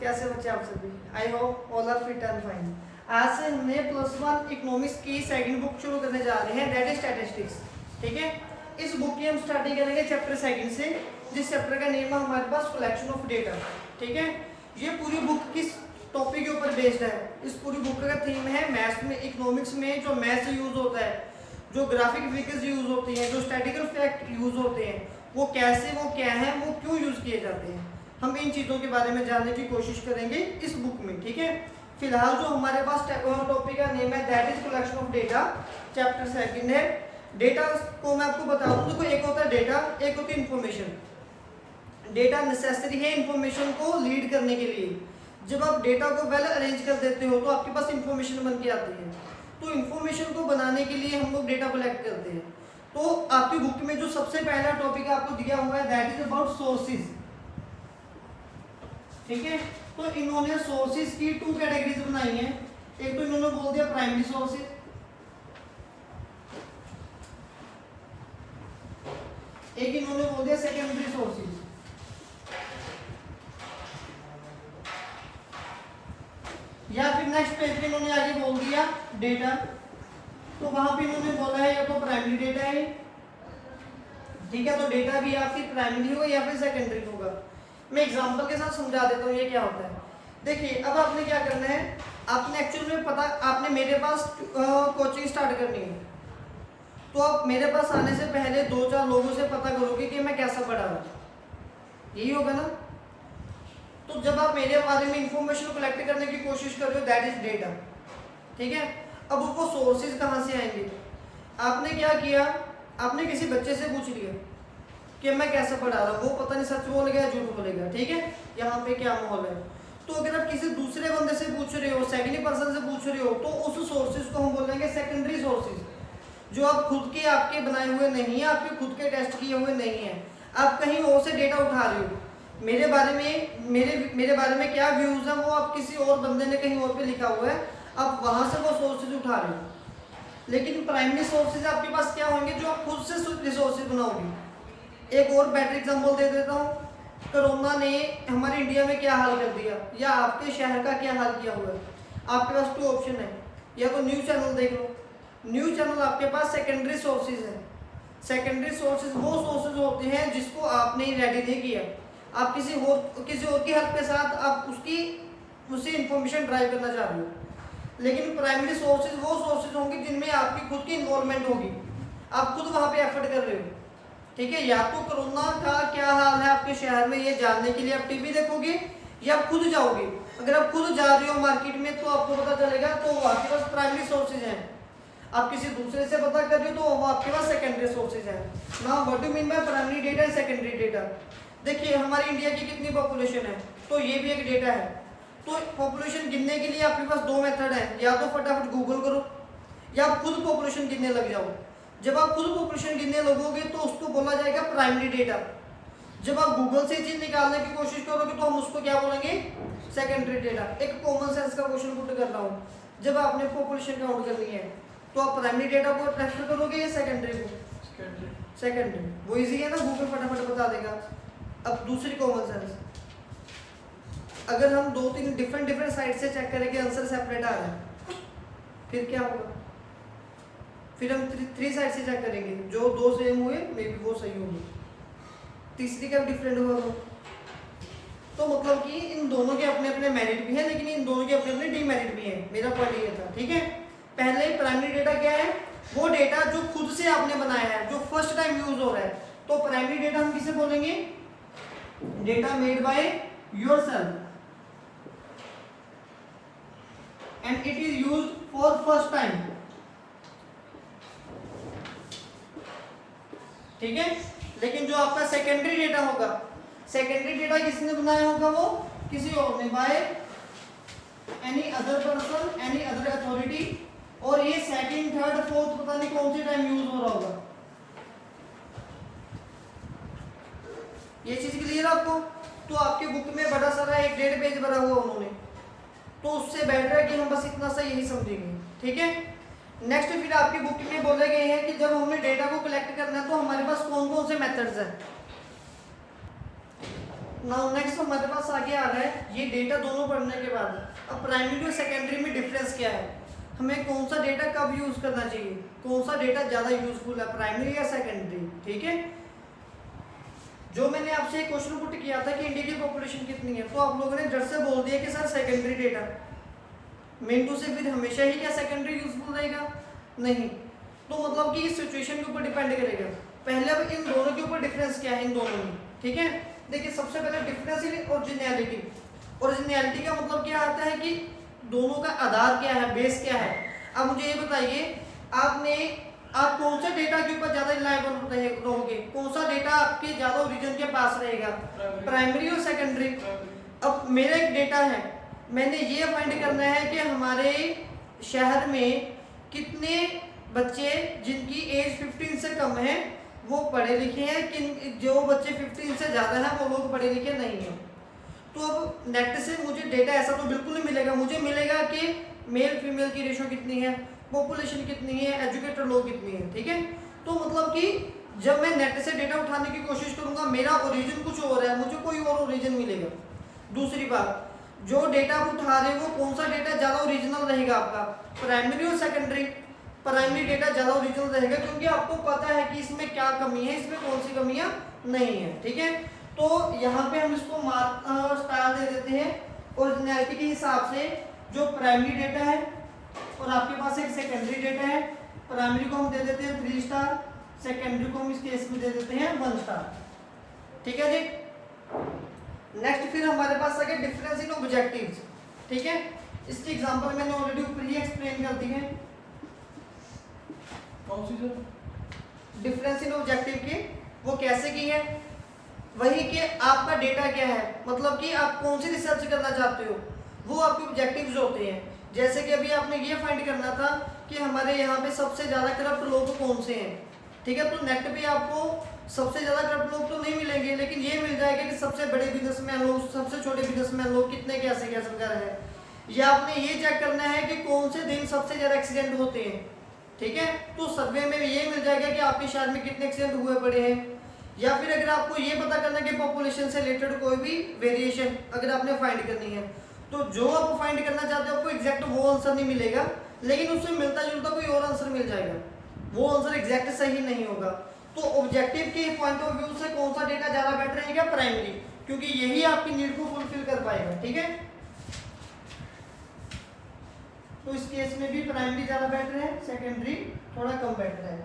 कैसे बच्चे आप सभी? I hope all are fit and fine. आज से हमने +1 इकोनॉमिक्स की सेकंड बुक शुरू करने जा रहे हैं, दैट इज स्टैटिस्टिक्स। ठीक है, इस बुक की हम स्टार्टिंग करेंगे चैप्टर सेकंड से, जिस चैप्टर का नेम है हमारे पास कलेक्शन ऑफ डेटा। ठीक है, ये पूरी बुक किस टॉपिक के ऊपर बेस्ड है? इस पूरी बुक का थीम है मैथ्स में, इकोनॉमिक्स में जो मैथ्स यूज होता है, जो ग्राफिक फिगर्स यूज होती हैं, जो स्टैटिकल फैक्ट यूज होते हैं, वो कैसे, वो क्या है, वो क्यों यूज किए जाते हैं, हम इन चीज़ों के बारे में जानने की कोशिश करेंगे इस बुक में। ठीक है, फिलहाल जो हमारे पास टॉपिक का नेम है that is collection of data, chapter second है। डेटा को मैं आपको बता दूं, देखो एक होता है डेटा, एक होती है इंफॉर्मेशन। डेटा नेसेसरी है इंफॉर्मेशन को लीड करने के लिए। जब आप डेटा को वेल अरेंज कर देते हो तो आपके पास इंफॉर्मेशन बन के आती है। तो इंफॉर्मेशन को बनाने के लिए हम लोग डेटा कलेक्ट करते हैं। तो आपकी बुक में जो सबसे पहला टॉपिक आपको दिया हुआ है दैट इज अबाउट सोर्सेज। ठीक है, तो इन्होंने सोर्सेज की 2 कैटेगरीज बनाई हैं। एक तो इन्होंने बोल दिया प्राइमरी सोर्सेज, एक इन्होंने बोल दिया सेकेंडरी सोर्सेज। या फिर नेक्स्ट पेज पे इन्होंने आगे बोल दिया डेटा, तो वहां पे इन्होंने बोला है या तो प्राइमरी डेटा है, ठीक है, तो डेटा भी या फिर प्राइमरी होगा या फिर सेकेंडरी होगा। मैं एग्जांपल के साथ समझा देता हूँ ये क्या होता है। देखिए, अब आपने क्या करना है, आपने एक्चुअल में पता, आपने मेरे पास कोचिंग स्टार्ट करनी है, तो आप मेरे पास आने से पहले 2-4 लोगों से पता करोगे कि मैं कैसा पढ़ा रहा हूँ, यही होगा ना। तो जब आप मेरे बारे में इंफॉर्मेशन कलेक्ट करने की कोशिश कर रहे हो दैट इज डेटा। ठीक है, अब वो सोर्सेज कहाँ से आएंगे? आपने क्या किया, आपने किसी बच्चे से पूछ लिया कि मैं कैसा पढ़ा रहा हूँ, वो पता नहीं सच बोलेगा या झूठ बोलेगा। ठीक है, यहाँ पे क्या माहौल है। तो अगर आप किसी दूसरे बंदे से पूछ रहे हो, सेकेंडरी पर्सन से पूछ रहे हो, तो उस सोर्सेज को हम बोलेंगे सेकेंडरी सोर्सेज, जो आप खुद के आपके बनाए हुए नहीं है, आपके खुद के टेस्ट किए हुए नहीं है, आप कहीं और से डेटा उठा रहे हो। मेरे बारे में क्या व्यूज है वो आप किसी और बंदे ने कहीं और पे लिखा हुआ है, आप वहां से वो सोर्सेज उठा रहे हो। लेकिन प्राइमरी सोर्सेज आपके पास क्या होंगे, जो आप खुद से रिसोर्सेज बनाओगे। एक और बेटर एग्जांपल दे देता हूँ, कोरोना ने हमारे इंडिया में क्या हाल कर दिया, या आपके शहर का क्या हाल किया हुआ है। आपके पास 2 ऑप्शन है, या तो न्यूज चैनल देख लो, न्यूज चैनल आपके पास सेकेंडरी सोर्सेज है। सेकेंडरी सोर्सेज वो सोर्सेज होते हैं जिसको आपने रेडी नहीं किया, आप किसी और की हेल्प के साथ आप उससे इंफॉर्मेशन ड्राइव करना चाह रहे हो। लेकिन प्राइमरी सोर्सेज वो सोर्सेज होंगे जिनमें आपकी खुद की इन्वॉल्वमेंट होगी, आप खुद वहां पे एफर्ट कर रहे हो। ठीक है, या तो कोरोना का क्या हाल है आपके शहर में ये जानने के लिए आप टीवी देखोगे, या आप खुद जाओगे। अगर आप खुद जा रहे हो मार्केट में तो आपको पता चलेगा, तो आपके पास प्राइमरी सोर्सेज हैं। आप किसी दूसरे से पता कर रहे हो तो वो आपके पास सेकेंडरी सोर्सेज हैं। Now what do mean by primary data and secondary data? देखिए, हमारी इंडिया की कितनी पॉपुलेशन है, तो ये भी एक डेटा है। तो पॉपुलेशन गिनने के लिए आपके पास 2 मेथड है, या तो फटाफट गूगल करो, या आप खुद पॉपुलेशन गिनने लग जाओ। जब आप खुद पॉपुलेशन गिनने लगोगे तो उसको बोला जाएगा प्राइमरी डेटा। जब आप गूगल से चीज निकालने की कोशिश करोगे तो हम उसको क्या बोलेंगे, सेकेंडरी डेटा। एक कॉमन सेंस का क्वेश्चन पुट कर रहा हूँ, जब आपने पॉपुलेशन काउंट करनी है तो आप प्राइमरी डेटा को प्रेफर करोगे या सेकेंडरी को? सेकेंडरी, वो इजी है ना, गूगल फटाफट बता देगा। अब दूसरी कॉमन सेंस, अगर हम 2-3 डिफरेंट साइट से चेक करेंगे आंसर सेपरेट आ रहा है, फिर क्या होगा? फिर हम 3 साइड से चेक करेंगे, जो 2 सेम हुए मे बी वो सही होंगे, तीसरी का डिफरेंट हुआ तो मतलब कि इन दोनों के अपने अपने मेरिट भी हैं, लेकिन इन दोनों के अपने अपने डीमेरिट भी हैं। मेरा पॉइंट ये था। ठीक है, पहले प्राइमरी डेटा क्या है, वो डेटा जो खुद से आपने बनाया है, जो फर्स्ट टाइम यूज हो रहा है। तो प्राइमरी डेटा हम किसे बोलेंगे, data made by yourself and it is used for first time. ठीक है, लेकिन जो आपका सेकेंडरी डेटा होगा, सेकेंडरी डेटा किसने बनाया होगा, वो किसी और ने, by any other person, any other authority, और ये सेकंड, थर्ड, फोर्थ पता नहीं कौन से टाइम यूज हो रहा होगा। ये चीज क्लियर आपको? तो आपके बुक में बड़ा सारा 1-1.5 पेज भरा हुआ उन्होंने, तो उससे बेटर है कि हम बस इतना सा यही समझेंगे। ठीक है, नेक्स्ट फिर आपकी बुक में बोले गए हैं कि जब हमें डेटा को कलेक्ट करना है तो हमारे पास कौन कौन से मेथड्स हैं। नाउ नेक्स्ट हमारे पास आगे आ रहा है ये डेटा दोनों पढ़ने के बाद अब प्राइमरी और सेकेंडरी में डिफरेंस क्या है, हमें कौन सा डेटा कब यूज करना चाहिए, कौन सा डेटा ज्यादा यूजफुल है, प्राइमरी या सेकेंडरी। ठीक है, जो मैंने आपसे एक क्वेश्चन पुट किया था कि इंडिया की पॉपुलेशन कितनी है, तो आप लोगों ने जट से बोल दिया कि सर सेकेंडरी डेटा, मेन टू से फिर हमेशा ही क्या सेकेंडरी यूजफुल रहेगा, नहीं। तो मतलब कि इस सिचुएशन के ऊपर डिपेंड करेगा। पहले अब इन दोनों के ऊपर डिफरेंस क्या है इन दोनों में। ठीक है, देखिए सबसे पहले डिफरेंस इन ओरिजिनलिटी। ओरिजिनलिटी का मतलब क्या आता है कि दोनों का आधार क्या है, बेस क्या है। अब मुझे ये बताइए आप कौन सा डेटा के ऊपर ज्यादा रिलायबल रहोगे, कौन सा डेटा आपके ज्यादा ओरिजिन के पास रहेगा, प्राइमरी और सेकेंडरी। अब मेरा एक डेटा है, मैंने ये फाइंड करना है कि हमारे शहर में कितने बच्चे जिनकी एज 15 से कम है वो पढ़े लिखे हैं, किन जो बच्चे 15 से ज़्यादा हैं वो लोग पढ़े लिखे नहीं हैं। तो अब नेट से मुझे डेटा ऐसा तो बिल्कुल नहीं मिलेगा, मुझे मिलेगा कि मेल फीमेल की रेशो कितनी है, पॉपुलेशन कितनी है, एजुकेटेड लोग कितनी है। ठीक है, तो मतलब कि जब मैं नेट से डेटा उठाने की कोशिश करूंगा मेरा ओरिजिन कुछ और है, मुझे कोई और ओरिजिन मिलेगा। दूसरी बात, जो डेटा आप उठा रहे हो वो कौन सा डेटा ज़्यादा ओरिजिनल रहेगा आपका, प्राइमरी और सेकेंडरी। प्राइमरी डेटा ज़्यादा ओरिजिनल रहेगा क्योंकि आपको पता है कि इसमें क्या कमी है, इसमें कौन सी कमियां नहीं है। ठीक है, तो यहाँ पे हम इसको मार्क स्टार दे देते हैं ओरिजिनलिटी के हिसाब से। जो प्राइमरी डेटा है और आपके पास एक सेकेंडरी डेटा है, प्राइमरी को हम दे देते हैं 3 स्टार, सेकेंडरी को हम इस केस में दे देते हैं 1 स्टार। ठीक है जी, नेक्स्ट फिर हमारे पास आ गया डिफरेंस इन ऑब्जेक्टिव्स। ठीक है, इसकी एग्जांपल मैंने ऑलरेडी ऊपर ही एक्सप्लेन कर दी है। कौन सी सर? डिफरेंस इन ऑब्जेक्टिव की वो कैसे की है, वही कि आपका डेटा क्या है, मतलब कि आप कौन सी रिसर्च करना चाहते हो, वो आपके ऑब्जेक्टिव्स होते हैं। जैसे कि अभी आपने ये फाइंड करना था कि हमारे यहाँ पे सबसे ज़्यादा करप्ट लोग कौन से हैं। ठीक है, तो नेट पे आपको सबसे ज़्यादा करप्ट लोग तो नहीं मिलेंगे, लेकिन ये मिल जाएगा कि सबसे बड़े बिजनेसमैन लोग, सबसे छोटे बिजनेसमैन लोग कितने कैसे कैसे कर है। या आपने ये चेक करना है कि कौन से दिन सबसे ज़्यादा एक्सीडेंट होते हैं। ठीक है, तो सर्वे में ये मिल जाएगा कि आपके शहर में कितने एक्सीडेंट हुए पड़े हैं। या फिर अगर आपको ये पता करना है कि पॉपुलेशन से रिलेटेड कोई भी वेरिएशन अगर आपने फाइंड करनी है, तो जो आप फाइंड करना चाहते हो आपको एग्जैक्ट वो आंसर नहीं मिलेगा, लेकिन उससे मिलता जुलता कोई और आंसर मिल जाएगा, वो आंसर एग्जैक्ट सही नहीं होगा। तो ऑब्जेक्टिव के पॉइंट ऑफ व्यू से कौन सा डेटा ज़्यादा बेटर रहेगा, प्राइमरी, क्योंकि यही आपकी नीड को फुलफिल कर पाएगा। ठीक है, तो इस केस में भी प्राइमरी ज़्यादा बेटर है, सेकेंडरी थोड़ा कम बेटर है।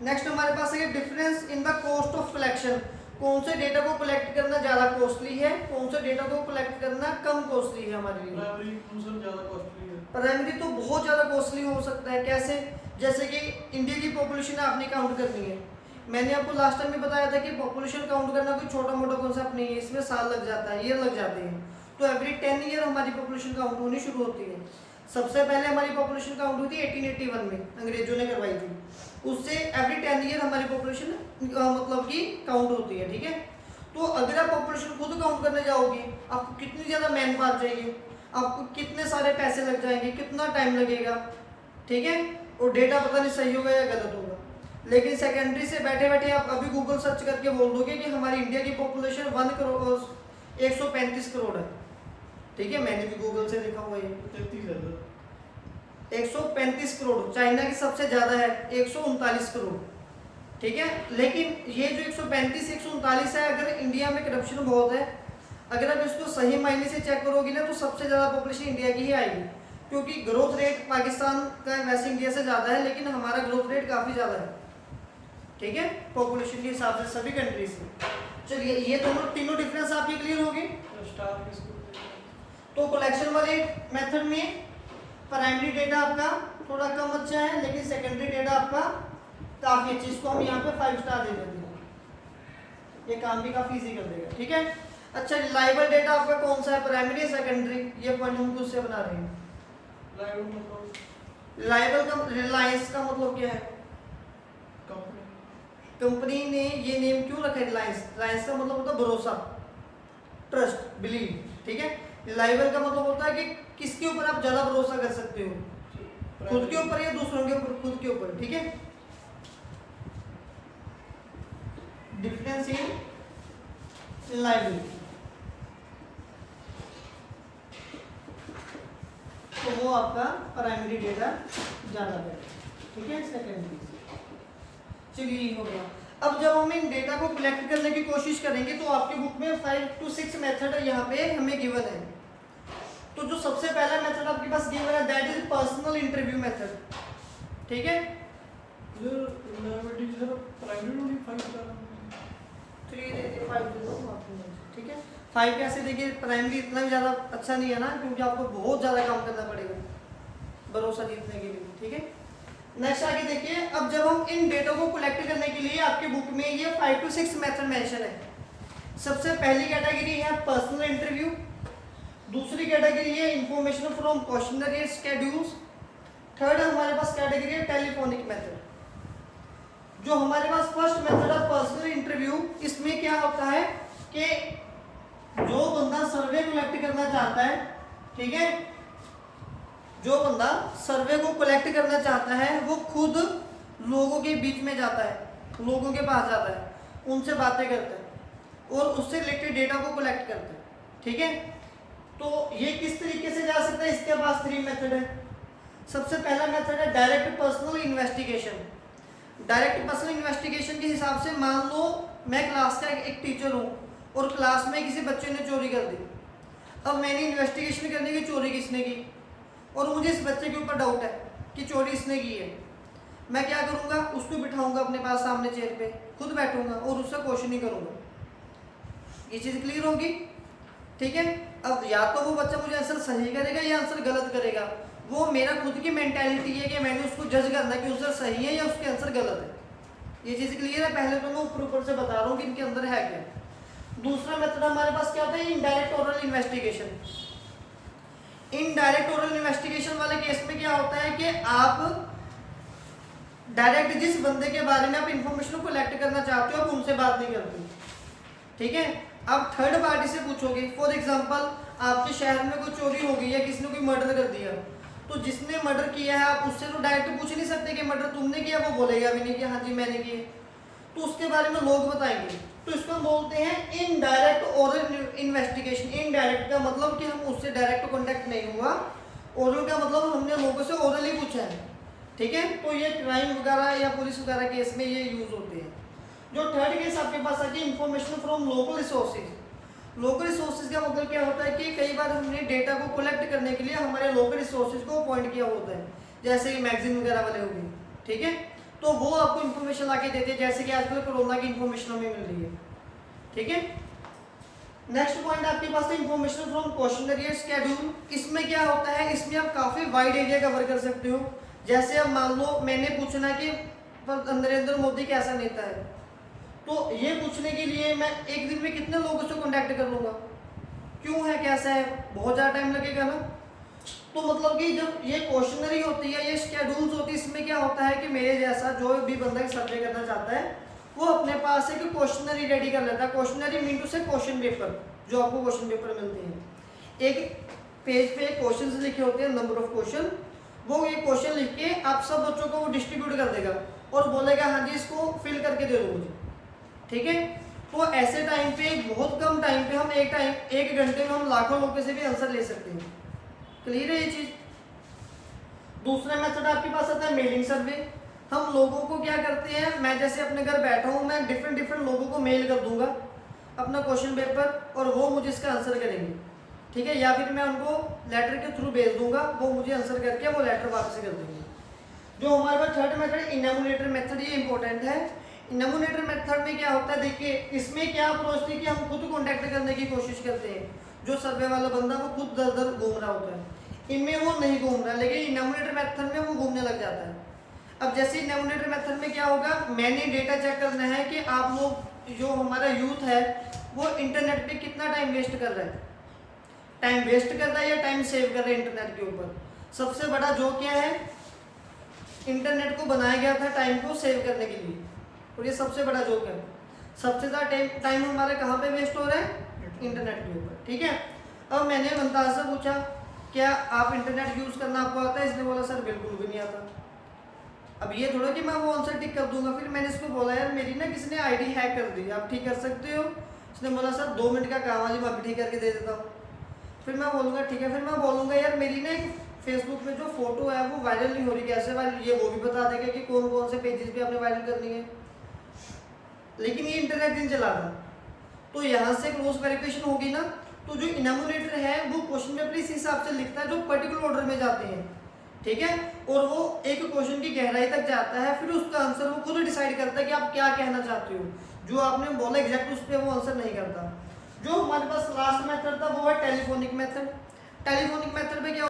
नेक्स्ट हमारे पास है difference in the cost of collection. कौन से डेटा को कलेक्ट करना ज़्यादा कॉस्टली है, कौन से डेटा को कलेक्ट करना कम कॉस्टली है हमारे लिए। प्राइमरी कौन सा ज़्यादा कॉस्टली है? प्राइमरी तो बहुत ज़्यादा कॉस्टली हो सकता है। कैसे, जैसे कि इंडिया की पॉपुलेशन आपने काउंट करनी है। मैंने आपको लास्ट टाइम भी बताया था कि पॉपुलेशन काउंट करना कोई छोटा मोटा कॉन्सेप्ट नहीं है, इसमें साल लग जाता है, ईयर लग जाते हैं। तो एवरी 10 ईयर हमारी पॉपुलेशन काउंट होनी शुरू होती है। सबसे पहले हमारी पॉपुलेशन काउंट हुई थी 1881 में, अंग्रेजों ने करवाई थी। उससे एवरी 10 ईयर हमारी पॉपुलेशन मतलब कि काउंट होती है। ठीक है, तो अगर आप पॉपुलेशन खुद काउंट करने जाओगे आपको कितनी ज़्यादा मैन पावर चाहिए, आपको कितने सारे पैसे लग जाएंगे, कितना टाइम लगेगा। ठीक है, और डेटा पता नहीं सही होगा या गलत होगा। लेकिन सेकेंडरी से बैठे बैठे आप अभी गूगल सर्च करके बोल दोगे कि हमारी इंडिया की पॉपुलेशन 135 करोड़ है। ठीक है, मैंने भी गूगल से लिखा हुआ है 135 करोड़, चाइना की सबसे ज़्यादा है 139 करोड़। ठीक है, लेकिन ये जो 135 139 है, अगर इंडिया में करप्शन बहुत है, अगर आप इसको सही मायने से चेक करोगे ना तो सबसे ज़्यादा पॉपुलेशन इंडिया की ही आएगी, क्योंकि ग्रोथ रेट पाकिस्तान का वैसे इंडिया से ज़्यादा है, लेकिन हमारा ग्रोथ रेट काफ़ी ज़्यादा है। ठीक है, पॉपुलेशन के हिसाब से सभी कंट्रीज में। चलिए, ये दोनों तीनों डिफरेंस आपके क्लियर हो गए। तो कलेक्शन वाले मेथड में प्राइमरी डेटा आपका थोड़ा कम अच्छा है, लेकिन सेकेंडरी डेटा आपका काफ़ी अच्छा। इसको हम यहाँ पे 5 स्टार दे देते हैं, ये काम भी काफ़ी इजी कर देगा। ठीक है, अच्छा, रिलायबल डेटा आपका कौन सा है, प्राइमरी या सेकेंडरी, ये पॉइंट हम खुद से बना रहे हैं। रिलायबल का, रिलायंस का मतलब क्या है, कंपनी ने ये नेम क्यों रखा है रिलायंस। रिलायंस का मतलब होता है भरोसा, ट्रस्ट, बिलीव। ठीक है, रिलायबल का मतलब होता है कि किसके ऊपर आप ज़्यादा भरोसा कर सकते हो, खुद के ऊपर या दूसरों के ऊपर, खुद के ऊपर। ठीक है, डिफरेंस इन रिलायबिलिटी। तो वो आपका प्राइमरी डेटा ज़्यादा बेटर, ठीक है। सेकेंडरी, चलिए ये हो गया। अब जब हम इन डेटा को कलेक्ट करने की कोशिश करेंगे तो आपकी बुक में 5 to 6 मेथड यहाँ पे हमें गिवन है। तो जो सबसे पहला मेथड आपके पास गिवन है that is personal interview method, ठीक है। प्राइमरी में 5 कर 3 दे दे 5 दे दो आपको, ठीक है। 5 कैसे देखिए, प्राइमरी इतना भी ज़्यादा अच्छा नहीं है ना, क्योंकि आपको बहुत ज़्यादा काम करना पड़ेगा भरोसा जीतने के लिए, ठीक है। नेक्स्ट आगे देखिए, अब जब हम इन डेटा को कलेक्ट करने के लिए आपके बुक में ये 5 to 6 मेथड मेंशन है। सबसे पहली कैटेगरी है पर्सनल इंटरव्यू, दूसरी कैटेगरी है information from questionnaire schedules, third हमारे पास कैटेगरी है टेलीफोनिक मेथड। जो हमारे पास फर्स्ट मेथड है पर्सनल इंटरव्यू, इसमें क्या होता है कि जो बंदा सर्वे कलेक्ट करना चाहता है, ठीक है, जो बंदा सर्वे को कलेक्ट करना चाहता है वो खुद लोगों के बीच में जाता है, लोगों के पास जाता है, उनसे बातें करता है और उससे रिलेटेड डेटा को कलेक्ट करता है, ठीक है। तो ये किस तरीके से जा सकता है, इसके पास 3 मेथड है। सबसे पहला मेथड है direct personal investigation. Direct personal investigation के हिसाब से मान लो मैं क्लास का एक टीचर हूँ और क्लास में किसी बच्चे ने चोरी कर दी। अब मैंने इन्वेस्टिगेशन करनी कि चोरी किसने की, और मुझे इस बच्चे के ऊपर डाउट है कि चोरी इसने की है। मैं क्या करूँगा, उसको बिठाऊंगा अपने पास सामने चेयर पे, खुद बैठूंगा और उससे क्वेश्चन ही करूँगा। ये चीज़ क्लियर होगी, ठीक है। अब या तो वो बच्चा मुझे आंसर सही करेगा या आंसर गलत करेगा, वो मेरा खुद की मेंटालिटी है कि मैंने उसको जज करना कि आंसर सही है या उसके आंसर गलत है। ये चीज़ क्लियर है। पहले तो मैं ऊपर से बता रहा हूँ कि इनके अंदर है क्या। दूसरा मेथड हमारे पास क्या होता है, indirect oral investigation. Indirect oral investigation वाले केस में क्या होता है कि आप डायरेक्ट जिस बंदे के बारे में आप इंफॉर्मेशन को कलेक्ट करना चाहते हो आप उनसे बात नहीं करते, ठीक है। आप थर्ड पार्टी से पूछोगे। फॉर एग्जांपल आपके शहर में कोई चोरी हो गई है, किसी ने कोई मर्डर कर दिया, तो जिसने मर्डर किया है आप उससे तो डायरेक्ट पूछ नहीं सकते कि मर्डर तुमने किया, वो बोलेगा भी नहीं कि हाँ जी मैंने किया, तो उसके बारे में लोग बताएंगे। तो इसको हम बोलते हैं इनडायरेक्ट ओरल इन्वेस्टिगेशन। इनडायरेक्ट का मतलब कि हम उससे डायरेक्ट कांटेक्ट नहीं हुआ, ओरल का मतलब हमने लोगों से ओरली पूछा है, ठीक है। तो ये क्राइम वगैरह या पुलिस वगैरह केस में ये यूज होते हैं। जो थर्ड केस आपके पास आती है information from local resources. Local resources का मतलब क्या होता है कि कई बार हमने डेटा को कलेक्ट करने के लिए हमारे लोकल रिसोर्सेज को अपॉइंट किया होता है, जैसे कि मैगजीन वगैरह वाले हो गए, ठीक है। तो वो आपको इन्फॉर्मेशन लाके देते हैं, जैसे कि आजकल कोरोना की इन्फॉर्मेशन हमें मिल रही है, ठीक है। नेक्स्ट पॉइंट आपके पास है इन्फॉर्मेशन फ्रॉम क्वेश्चनरी शेड्यूल। इसमें क्या होता है, इसमें आप काफी वाइड एरिया कवर कर सकते हो। जैसे अब मान लो मैंने पूछना कि नरेंद्र मोदी कैसा नेता है, तो ये पूछने के लिए मैं एक दिन में कितने लोगों से कांटेक्ट कर लूँगा, क्यों है कैसा है, बहुत ज़्यादा टाइम लगेगा ना। तो मतलब कि जब ये क्वेश्चनरी होती है, ये शेड्यूल्स होती है, इसमें क्या होता है कि मेरे जैसा जो भी बंदा सर्वे करना चाहता है वो अपने पास एक क्वेश्चनरी रेडी कर लेता है। क्वेश्चनरी मीन टू से क्वेश्चन पेपर, जो आपको क्वेश्चन पेपर मिलते हैं। एक पेज पे क्वेश्चन लिखे होते हैं, नंबर ऑफ क्वेश्चन, वो ये क्वेश्चन लिख के आप सब बच्चों को वो डिस्ट्रीब्यूट कर देगा और बोलेगा हाँ जी इसको फिल करके दे दो मुझे, ठीक है। तो ऐसे टाइम पे बहुत कम टाइम पे हम एक घंटे में हम लाखों लोगों से भी आंसर ले सकते हैं। क्लियर है ये चीज। दूसरा मेथड आपके पास आता है मेलिंग सर्वे। हम लोगों को क्या करते हैं, मैं जैसे अपने घर बैठा हूँ, मैं डिफरेंट लोगों को मेल कर दूंगा अपना क्वेश्चन पेपर और वो मुझे इसका आंसर करेंगे, ठीक है। या फिर मैं उनको लेटर के थ्रू भेज दूंगा, वो मुझे आंसर करके वो लेटर वापस कर देंगे। जो हमारे पास थर्ड मेथड इनैमोनेटर मेथड, ये इंपॉर्टेंट है। इनैमोनेटर मेथड में क्या होता है, देखिए इसमें क्या अप्रोच थी कि हम खुद कॉन्टैक्ट करने की कोशिश करते हैं। जो सर्वे वाला बंदा वो खुद दर दर घूम रहा होता है, इनमें वो नहीं घूम रहा, लेकिन इनैमोनेटर मेथड में वो घूमने लग जाता है। अब जैसे इनैमोनेटर मेथड में क्या होगा, मैंने डेटा चेक करना है कि आप लोग जो हमारा यूथ है वो इंटरनेट पे कितना टाइम वेस्ट कर रहा है, टाइम वेस्ट कर रहा है या टाइम सेव कर रहा है इंटरनेट के ऊपर। सबसे बड़ा जो क्या है, इंटरनेट को बनाया गया था टाइम को सेव करने के लिए, और ये सबसे बड़ा जोक है। सबसे ज़्यादा टाइम हमारा कहाँ पे वेस्ट हो रहा है, इंटरनेट के ऊपर, ठीक है। अब मैंने मुमताज़ से पूछा क्या आप इंटरनेट यूज़ करना आपको आता है, इसने बोला सर बिल्कुल भी नहीं आता। अब ये थोड़ा कि मैं वो आंसर टिक कर दूंगा। फिर मैंने इसको बोला यार मेरी ना किसी ने आईडी हैक कर दी, आप ठीक कर सकते हो। इसने बोला सर 2 मिनट का काम है जी, मैं अभी ठीक करके दे देता हूँ। फिर मैं बोलूँगा ठीक है। फिर मैं बोलूँगा यार मेरी ना एक फेसबुक पे जो फोटो है वो वायरल नहीं हो रही, कैसे वायरल, ये वो भी बता देगा कि कौन कौन से पेजेस पे आपने वायरल करनी है। लेकिन ये इंटरनेट दिन चला था, तो यहाँ से क्रॉस वेरिफिकेशन होगी ना, तो जो इनोमिनेटर है वो क्वेश्चन पेपर इस हिसाब से लिखता है जो पर्टिकुलर ऑर्डर में जाते हैं, ठीक है, और वो एक क्वेश्चन की गहराई तक जाता है, फिर उसका आंसर वो खुद डिसाइड करता है कि आप क्या कहना चाहते हो, जो आपने बोला एग्जैक्ट उस पर वो आंसर नहीं करता। जो हमारे पास लास्ट मेथड था वो है टेलीफोनिक मेथड। टेलीफोनिक मेथड पे क्या